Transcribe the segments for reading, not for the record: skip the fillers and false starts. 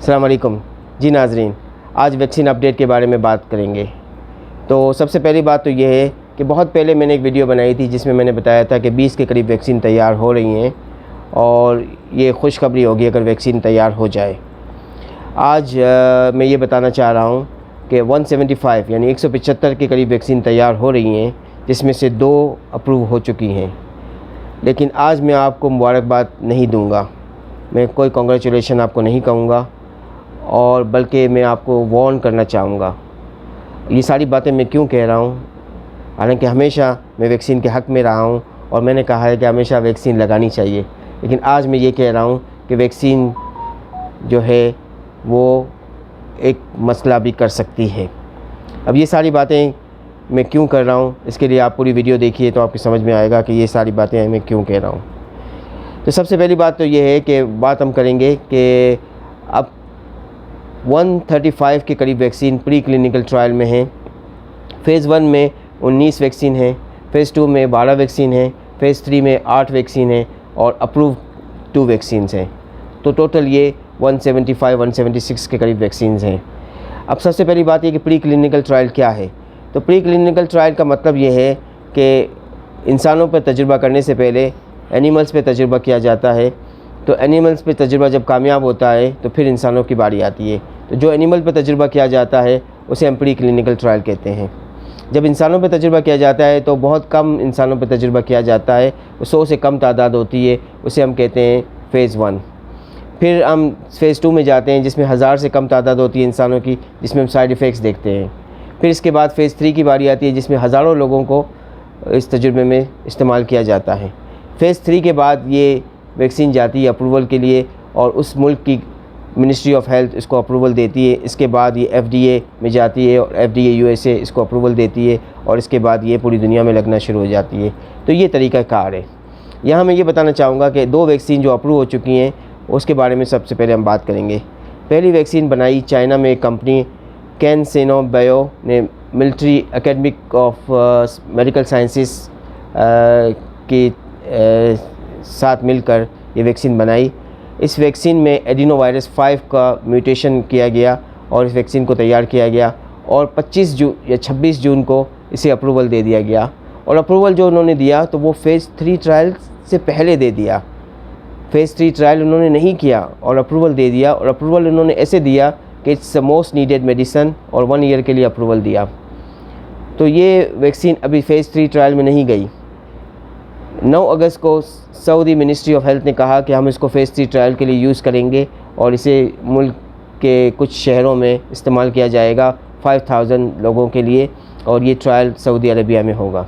अस्सलाम वालेकुम जी नाज़रीन, आज वैक्सीन अपडेट के बारे में बात करेंगे। तो सबसे पहली बात तो ये है कि बहुत पहले मैंने एक वीडियो बनाई थी जिसमें मैंने बताया था कि 20 के करीब वैक्सीन तैयार हो रही हैं और ये खुशखबरी होगी अगर वैक्सीन तैयार हो जाए। आज मैं ये बताना चाह रहा हूँ कि 175 यानी 175 के करीब वैक्सीन तैयार हो रही हैं, जिसमें से 2 अप्रूव हो चुकी हैं। लेकिन आज मैं आपको मुबारकबाद नहीं दूंगा, मैं कोई कॉन्ग्रेचुलेशन आपको नहीं कहूँगा, और बल्कि मैं आपको वार्न करना चाहूँगा। ये सारी बातें मैं क्यों कह रहा हूँ? हालांकि हमेशा मैं वैक्सीन के हक़ में रहा हूँ और मैंने कहा है कि हमेशा वैक्सीन लगानी चाहिए, लेकिन आज मैं ये कह रहा हूँ कि वैक्सीन जो है वो एक मसला भी कर सकती है। अब ये सारी बातें मैं क्यों कर रहा हूँ, इसके लिए आप पूरी वीडियो देखिए तो आपको समझ में आएगा कि ये सारी बातें मैं क्यों कह रहा हूँ। तो सबसे पहली बात तो ये है कि बात हम करेंगे कि अब 135 के करीब वैक्सीन प्री क्लिनिकल ट्रायल में हैं। फ़ेज़ 1 में 19 वैक्सीन हैं, फ़ेज़ 2 में 12 वैक्सीन हैं, फ़ेज़ 3 में 8 वैक्सीन हैं और अप्रूव 2 वैक्सीन्स हैं। तो टोटल ये 176 के करीब वैक्सीन्स हैं। अब सबसे पहली बात ये कि प्री क्लिनिकल ट्रायल क्या है। तो प्री क्लिनिकल ट्रायल का मतलब ये है कि इंसानों पर तजुर्बा करने से पहले एनिमल्स पे तजुर्बा किया जाता है। तो एनिमल्स पे तजुर्बा जब कामयाब होता है तो फिर इंसानों की बारी आती है। तो जो एनिमल पे तजुर्बा किया जाता है उसे हम प्री क्लिनिकल ट्रायल कहते हैं। जब इंसानों पे तजुर्बा किया जाता है तो बहुत कम इंसानों पे तजुर्बा किया जाता है, 100 से कम तादाद होती है, उसे हम कहते हैं फ़ेज़ 1। फिर हम फ़ेज़ 2 में जाते हैं जिसमें 1000 से कम तादाद होती है इंसानों की, जिसमें हम साइड इफ़ेक्ट्स देखते हैं। फिर इसके बाद फ़ेज़ 3 की बारी आती है जिसमें हज़ारों लोगों को इस तजुर्बे में इस्तेमाल किया जाता है। फ़ेज़ 3 के बाद ये वैक्सीन जाती है अप्रूवल के लिए और उस मुल्क की मिनिस्ट्री ऑफ हेल्थ इसको अप्रूवल देती है। इसके बाद ये FDA में जाती है और FDA USA इसको अप्रूवल देती है और इसके बाद ये पूरी दुनिया में लगना शुरू हो जाती है। तो ये तरीक़ाकार है। यहाँ मैं ये बताना चाहूँगा कि 2 वैक्सीन जो अप्रूव हो चुकी हैं उसके बारे में सबसे पहले हम बात करेंगे। पहली वैक्सीन बनाई चाइना में एक कंपनी कैनसेनो बायो ने military academic of medical sciences की साथ मिलकर ये वैक्सीन बनाई। इस वैक्सीन में एडिनोवायरस 5 का म्यूटेशन किया गया और इस वैक्सीन को तैयार किया गया और 25 जून या 26 जून को इसे अप्रूवल दे दिया गया। और अप्रूवल जो उन्होंने दिया तो वो फ़ेज़ 3 ट्रायल से पहले दे दिया। फ़ेज़ 3 ट्रायल उन्होंने नहीं किया और अप्रूवल दे दिया, और अप्रूवल उन्होंने ऐसे दिया कि it's the most needed medicine, और 1 ईयर के लिए अप्रूवल दिया। तो ये वैक्सीन अभी फ़ेज़ 3 ट्रायल में नहीं गई। 9 अगस्त को सऊदी मिनिस्ट्री ऑफ हेल्थ ने कहा कि हम इसको फ़ेज़ 3 ट्रायल के लिए यूज़ करेंगे और इसे मुल्क के कुछ शहरों में इस्तेमाल किया जाएगा 5000 लोगों के लिए, और ये ट्रायल सऊदी अरबिया में होगा।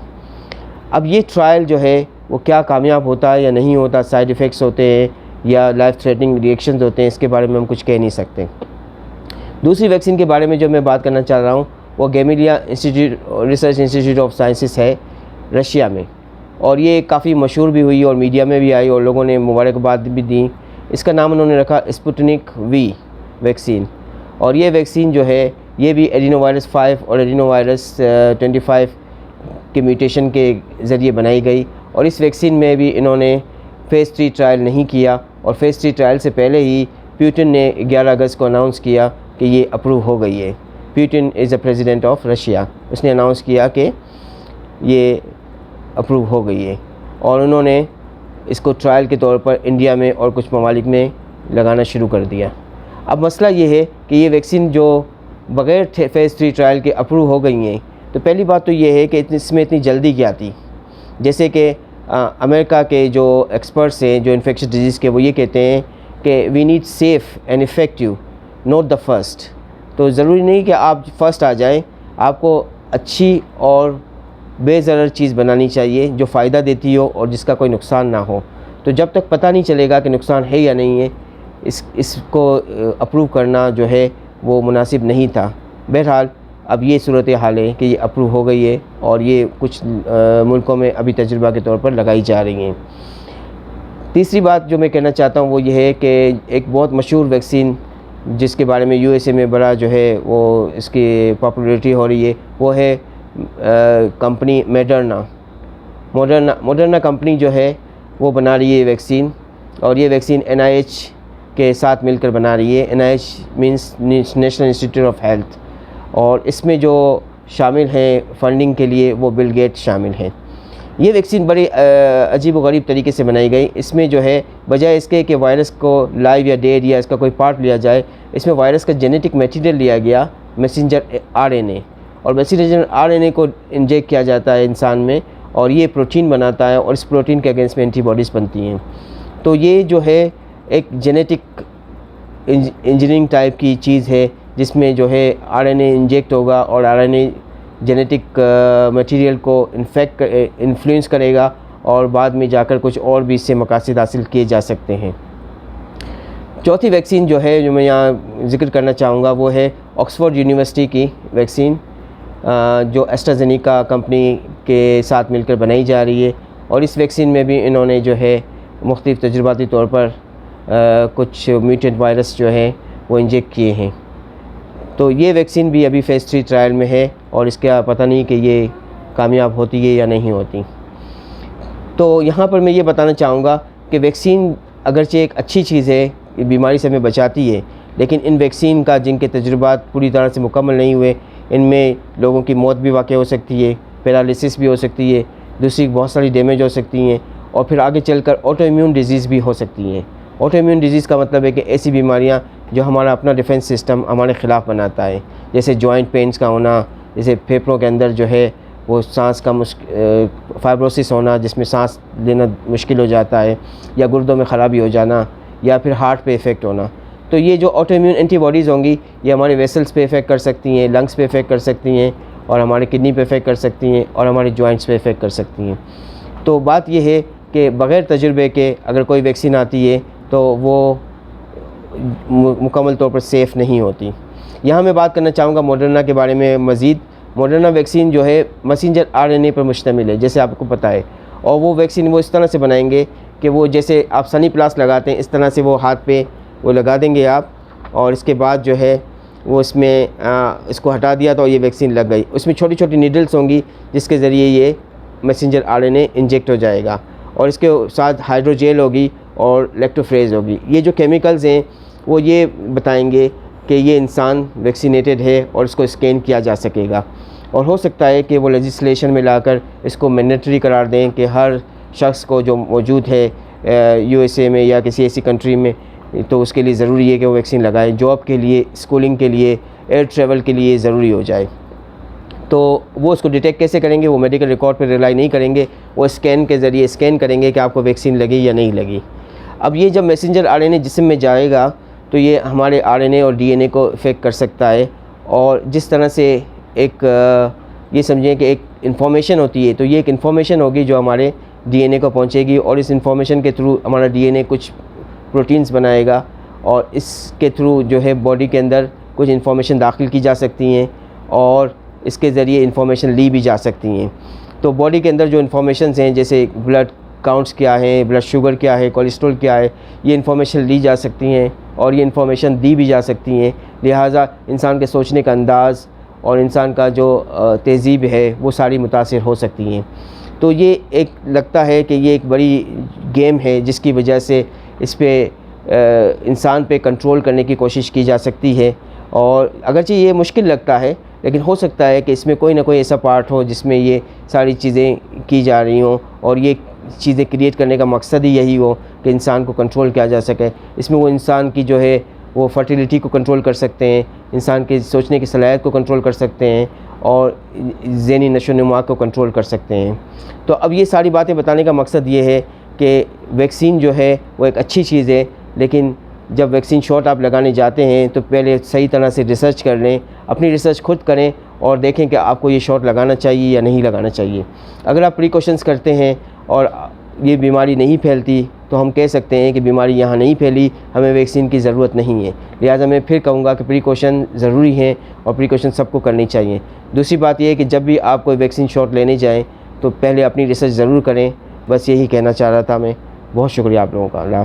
अब ये ट्रायल जो है वो क्या कामयाब होता है या नहीं होता, साइड इफ़ेक्ट्स होते हैं या लाइफ थ्रेटनिंग रिएक्शंस होते हैं, इसके बारे में हम कुछ कह नहीं सकते। दूसरी वैक्सीन के बारे में जो मैं बात करना चाह रहा हूँ वो गैमिलिया रिसर्च इंस्टीट्यूट ऑफ साइंसेस है रशिया में, और ये काफ़ी मशहूर भी हुई और मीडिया में भी आई और लोगों ने मुबारकबाद भी दी। इसका नाम उन्होंने रखा स्पुतनिक वी वैक्सीन, और ये वैक्सीन जो है ये भी एडिनोवायरस 5 और एडिनोवायरस 25 के म्यूटेशन के ज़रिए बनाई गई। और इस वैक्सीन में भी इन्होंने फ़ेज़ 3 ट्रायल नहीं किया, और फ़ेज़ 3 ट्रायल से पहले ही पुतिन ने 11 अगस्त को अनाउंस किया कि ये अप्रूव हो गई है। Putin is the president of Russia, उसने अनाउंस किया कि ये अप्रूव हो गई है, और उन्होंने इसको ट्रायल के तौर पर इंडिया में और कुछ ममालिक में लगाना शुरू कर दिया। अब मसला ये है कि ये वैक्सीन जो बग़ैर फ़ेज़ 3 ट्रायल के अप्रूव हो गई हैं, तो पहली बात तो ये है कि इसमें इतनी जल्दी क्या थी। जैसे कि अमेरिका के जो एक्सपर्ट्स हैं जो इन्फेक्शस डिजीज़ के, वो ये कहते हैं कि we need safe and effective, not the first. तो ज़रूरी नहीं कि आप फ़र्स्ट आ जाएं, आपको अच्छी और बेज़रर चीज़ बनानी चाहिए जो फ़ायदा देती हो और जिसका कोई नुकसान ना हो। तो जब तक पता नहीं चलेगा कि नुकसान है या नहीं है, इसको अप्रूव करना जो है वो मुनासिब नहीं था। बहरहाल अब ये सूरत हाल है कि ये अप्रूव हो गई है और ये कुछ मुल्कों में अभी तजुर्बा के तौर पर लगाई जा रही हैं। तीसरी बात जो मैं कहना चाहता हूँ वो ये है कि एक बहुत मशहूर वैक्सीन जिसके बारे में USA में बड़ा जो है वो इसकी पॉपुलैरिटी हो रही है, वो है कंपनी मोडर्ना कंपनी जो है वो बना रही है वैक्सीन, और ये वैक्सीन NIH के साथ मिलकर बना रही है। NIH means national institute of health, और इसमें जो शामिल हैं फंडिंग के लिए वो बिल गेट्स शामिल हैं। ये वैक्सीन बड़ी अजीब व गरीब तरीके से बनाई गई। इसमें जो है बजाय इसके कि वायरस को लाइव या डेड या इसका कोई पार्ट लिया जाए, इसमें वायरस का जेनेटिक मटेरियल लिया गया, मैसेंजर RNA, और मैसेंजर RNA को इंजेक्ट किया जाता है इंसान में, और ये प्रोटीन बनाता है और इस प्रोटीन के अगेंस्ट में एंटीबॉडीज़ बनती हैं। तो ये जो है एक जेनेटिक इंजीनियरिंग टाइप की चीज़ है, जिसमें जो है RNA इंजेक्ट होगा और RNA जेनेटिक मटेरियल को इन्फ्लुएंस करेगा, और बाद में जाकर कुछ और भी इससे मकासद हासिल किए जा सकते हैं। चौथी वैक्सीन जो है, जो मैं यहाँ ज़िक्र करना चाहूँगा, वो है ऑक्सफोर्ड यूनिवर्सिटी की वैक्सीन, जो एस्ट्राजेनेका कंपनी के साथ मिलकर बनाई जा रही है। और इस वैक्सीन में भी इन्होंने जो है मुख्तलिफ़ तजुर्बाती तौर पर कुछ म्यूटेंट वायरस जो है वो इंजेक्ट किए हैं। तो ये वैक्सीन भी अभी फ़ेज़ 3 ट्रायल में है, और इसका पता नहीं कि ये कामयाब होती है या नहीं होती। तो यहाँ पर मैं ये बताना चाहूँगा कि वैक्सीन अगरचे एक अच्छी चीज़ है, बीमारी से हमें बचाती है, लेकिन इन वैक्सीन का जिनके तजुर्बात पूरी तरह से मुकम्मल नहीं हुए, इनमें लोगों की मौत भी वाक़ हो सकती है, पैरालिसिस भी हो सकती है, दूसरी बहुत सारी डैमेज हो सकती हैं, और फिर आगे चलकर ऑटो इम्यून डिजीज़ भी हो सकती हैं। ऑटो इम्यून डिजीज़ का मतलब है कि ऐसी बीमारियां जो हमारा अपना डिफेंस सिस्टम हमारे ख़िलाफ़ बनाता है, जैसे जॉइंट पेन्स का होना, जैसे फेफड़ों के अंदर जो है वो सांस का फाइब्रोसिस होना, जिसमें सांस लेना मुश्किल हो जाता है, या गुर्दों में ख़राबी हो जाना, या फिर हार्ट पे इफ़ेक्ट होना। तो ये जो ऑटो इम्यून एंटीबॉडीज़ होंगी, ये हमारे वेसल्स पे इफ़ेक्ट कर सकती हैं, लंग्स पे इफ़ेक्ट कर सकती हैं, और हमारे किडनी पे इफ़ेक्ट कर सकती हैं, और हमारे जॉइंट्स पे इफ़ेक्ट कर सकती हैं। तो बात ये है कि बग़ैर तजुर्बे के अगर कोई वैक्सीन आती है तो वो मुकम्मल तौर पर सेफ़ नहीं होती। यहाँ मैं बात करना चाहूँगा मॉडर्ना के बारे में मज़ीद। मॉडर्ना वैक्सीन जो है मैसेंजर RNA पर मुश्तमिल है, जैसे आपको पता है, और वो वैक्सीन वो इस तरह से बनाएंगे कि वो जैसे आप सनी प्लास लगाते हैं, इस तरह से वो हाथ पे वो लगा देंगे आप, और इसके बाद जो है वो इसमें इसको हटा दिया तो ये वैक्सीन लग गई। उसमें छोटी छोटी नीडल्स होंगी जिसके ज़रिए ये मैसेंजर RNA इंजेक्ट हो जाएगा, और इसके साथ हाइड्रोजेल होगी और लैक्टोफ्रेज होगी। ये जो केमिकल्स हैं वो ये बताएंगे कि ये इंसान वैक्सीनेटेड है, और इसको स्कैन किया जा सकेगा। और हो सकता है कि वो लेजिस्लेशन में लाकर इसको मैंडेटरी करार दें कि हर शख्स को जो मौजूद है USA में या किसी ऐसी कंट्री में, तो उसके लिए ज़रूरी है कि वो वैक्सीन लगाए। जॉब के लिए, स्कूलिंग के लिए, एयर ट्रैवल के लिए ज़रूरी हो जाए। तो वो उसको डिटेक्ट कैसे करेंगे? वो मेडिकल रिकॉर्ड पर रिलाई नहीं करेंगे, वो स्कैन के ज़रिए स्कैन करेंगे कि आपको वैक्सीन लगी या नहीं लगी। अब ये जब मैसेंजर RNA जिस्म में जाएगा तो ये हमारे RNA और DNA को इफ़ेक्ट कर सकता है, और जिस तरह से एक ये समझें कि एक इन्फॉर्मेशन होती है, तो ये एक इन्फॉर्मेशन होगी जो हमारे DNA को पहुंचेगी, और इस इन्फॉर्मेशन के थ्रू हमारा DNA कुछ प्रोटीन्स बनाएगा, और इसके थ्रू जो है बॉडी के अंदर कुछ इन्फॉर्मेशन दाखिल की जा सकती हैं, और इसके ज़रिए इन्फॉर्मेशन ली भी जा सकती हैं। तो बॉडी के अंदर जो इन्फॉर्मेशंस हैं, जैसे ब्लड काउंट्स क्या है, ब्लड शुगर क्या है, कोलेस्ट्रॉल क्या है, ये इन्फॉर्मेशन ली जा सकती हैं, और ये इन्फॉर्मेशन दी भी जा सकती हैं। लिहाजा इंसान के सोचने का अंदाज़ और इंसान का जो तहज़ीब है वो सारी मुतासिर हो सकती हैं। तो ये एक लगता है कि ये एक बड़ी गेम है जिसकी वजह से इस पर इंसान पे कंट्रोल करने की कोशिश की जा सकती है, और अगरचे ये मुश्किल लगता है, लेकिन हो सकता है कि इसमें कोई ना कोई ऐसा पार्ट हो जिसमें ये सारी चीज़ें की जा रही हों, और ये चीज़ें क्रिएट करने का मकसद ही यही हो कि इंसान को कंट्रोल किया जा सके। इसमें वो इंसान की जो है वो फर्टिलिटी को कंट्रोल कर सकते हैं, इंसान के सोचने की सलाहियत को कंट्रोल कर सकते हैं, और ज़हनी नशोनुमा को कंट्रोल कर सकते हैं। तो अब ये सारी बातें बताने का मकसद ये है कि वैक्सीन जो है वो एक अच्छी चीज़ है, लेकिन जब वैक्सीन शॉट आप लगाने जाते हैं तो पहले सही तरह से रिसर्च कर लें, अपनी रिसर्च खुद करें, और देखें कि आपको ये शॉट लगाना चाहिए या नहीं लगाना चाहिए। अगर आप प्रिकॉशंस करते हैं और ये बीमारी नहीं फैलती, तो हम कह सकते हैं कि बीमारी यहाँ नहीं फैली, हमें वैक्सीन की ज़रूरत नहीं है। लिहाजा मैं फिर कहूँगा कि प्रिकॉशन ज़रूरी हैं, और प्रिकॉशन सबको करनी चाहिए। दूसरी बात यह है कि जब भी आप कोई वैक्सीन शॉट लेने जाएँ तो पहले अपनी रिसर्च ज़रूर करें। बस यही कहना चाह रहा था मैं। बहुत शुक्रिया आप लोगों का। अल्लाह हाफ़िज़।